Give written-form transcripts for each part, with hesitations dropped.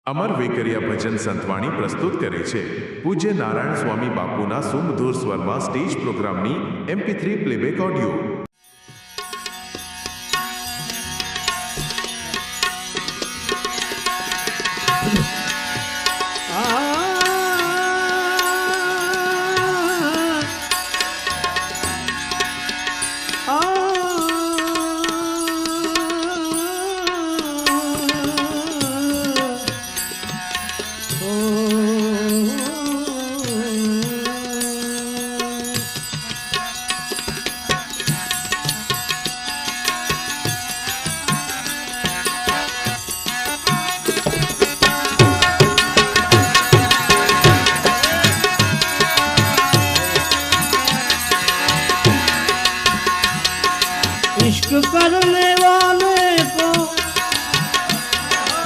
અમર વેકરિયા ભજન સંતવાણી પ્રસ્તુત કરે છે પૂજ્ય નારાયણ સ્વામી બાપુના સુમધુર સ્વરમાં સ્ટેજ પ્રોગ્રામની MP3 પ્લેબેક ઓડિયો। इश्क करने वाले को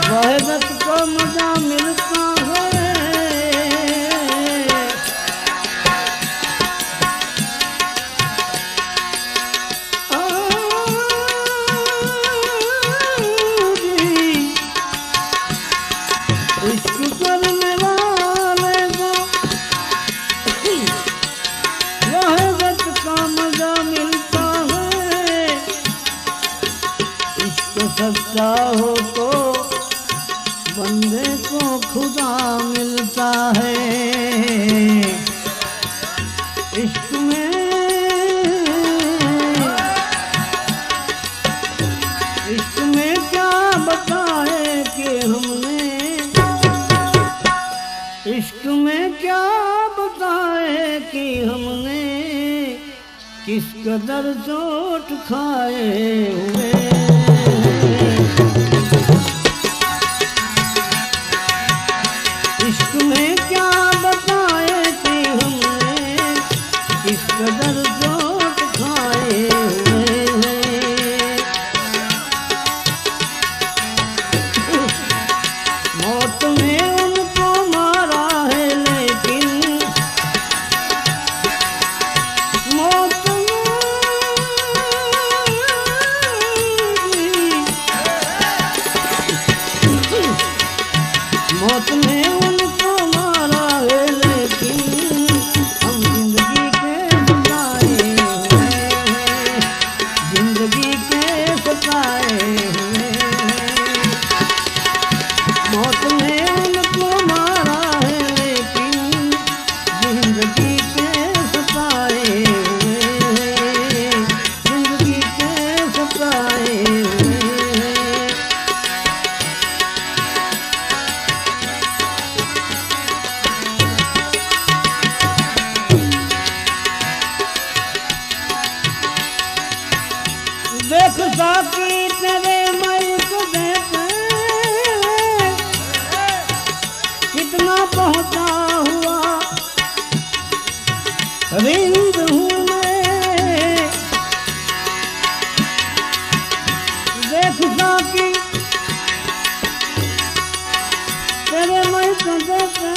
वहदत को मजा मिलता है। इश्क करने वाले को वहदत का मजा मिलता है। सच्चा हो तो बंदे को खुदा मिलता है। इश्क में क्या बताए कि हमने, इश्क में क्या बताए कि हमने किस कदर चोट खाए हुए। इश्क में क्या बताए कि हमने किस कदर चोट खाए हुए हैं। मौत ने उनको मारा है लेकिन मौत ने उनको मारा है लेकिन हम जिंदगी के सताए हुए हैं, जिंदगी के सताए हुए हैं। मौत ने उनको मारा है लेकिन जिंदगी के सताए हुए हैं, जिंदगी के सताए हुए हैं। देख साकी तेरे मई को देते कितना पहुंचा हुआ रिंद हूँ मैं। देख साकी तेरे मई को देते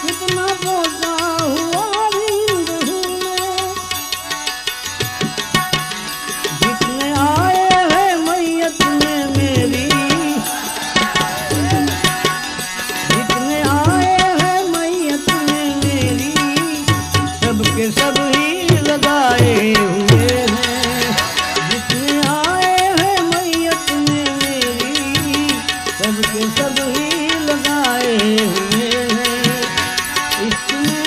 कितना पहुंचा हुआ रिंद हूँ मैं। जितने आए हैं मैयत में मेरी, जितने आए हैं मैयत में मेरी, सबके सब ही लगाए हुए हैं। जितने आए हैं मैयत में मेरी, सबके सब ही लगाए हुए हैं। इसमें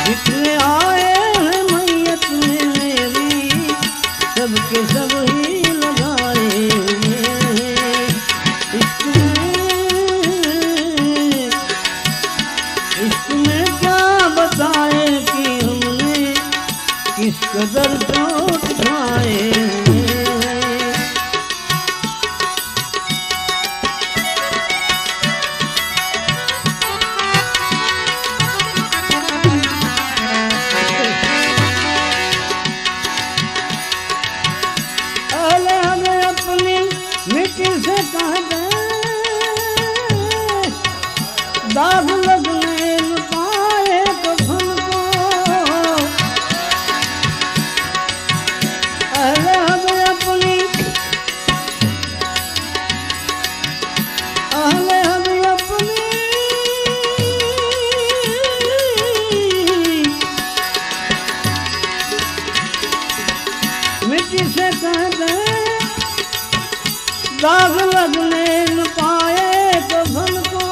जितने आए हैं मैयत में मेरी, सबके सब ही लगाए हुए हैं। इसमें क्या बताए कि हमने किस कदर चोट खाए हुए हैं। पहले हमें अपनी मिट्टी से कह दे किसे कहते दाग लगने न पाए कफन को।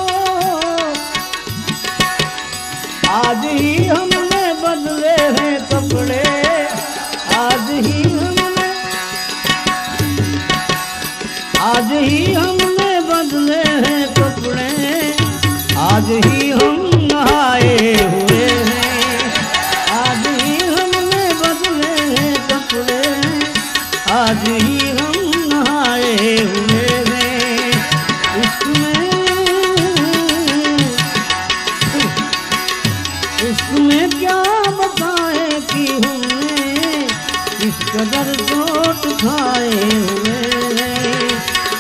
आज ही हमने बदले हैं कपड़े, आज ही हमने बदले हैं कपड़े, आज ही हम नहाए हुए हैं, आज ही हमने बदले हैं कपड़े, आज ही हम नहाए हुए हैं। इसमें क्या बताए कि हमने किस कदर चोट खाए हुए हैं,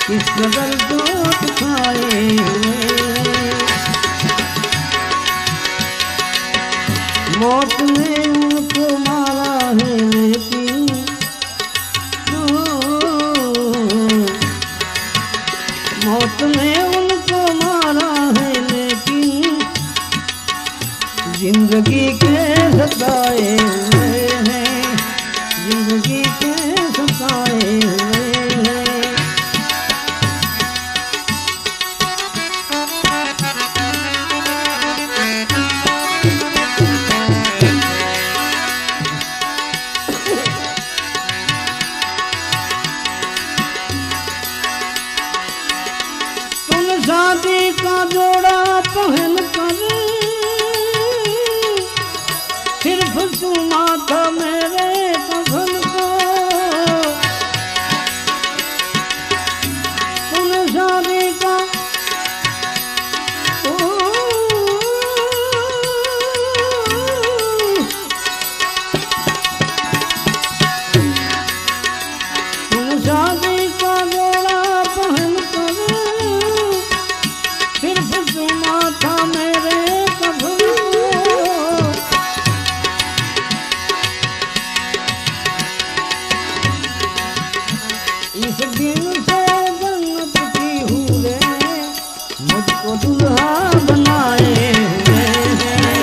किस कदर चोट खाए हुए हैं। मौत ने उनको मारा है लेकिन मौत ने उनको मारा है लेकिन जिंदगी के सताए हुए हैं, जिंदगी के सताए हुए हैं। शादी का जोड़ा पहन कर सिर्फ चूमा था मेरे कफन को। तूने शादी का तूने शादी का जोड़ा पहन कर सिर्फ चुमा था मेरे कफन को। इस दिन से जन्नत की हूरे मुझको दुल्हा बनाए हुए हैं।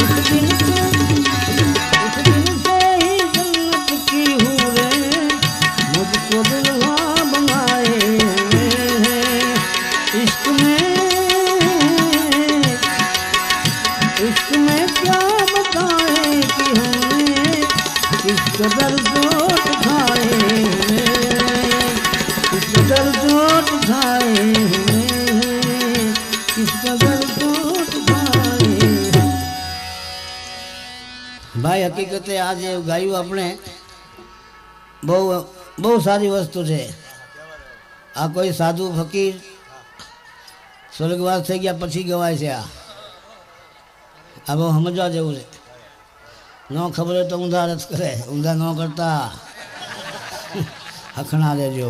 इस दिन से ही जन्नत की हूरे मुझको दुल्हा बनाए हुए हैं। इश्क में क्या बताए कि हमने किस कदर चोट खाए हुए हैं, किस कदर चोट खाए हुए हैं, किस कदर चोट खाए हैं। भाई हकीकते आज गाયું આપણે બહુ સારી વસ્તુ છે। આ કોઈ સાધુ ફકીર સ્વર્ગવાસ થઈ ગયા પછી ગવાય છે। આ બહુ સમજવા જેવું છે। ન ખબર હોય તો ઊંધા રસ કરે, ઊંધા ન કરતા હખણા દેજો।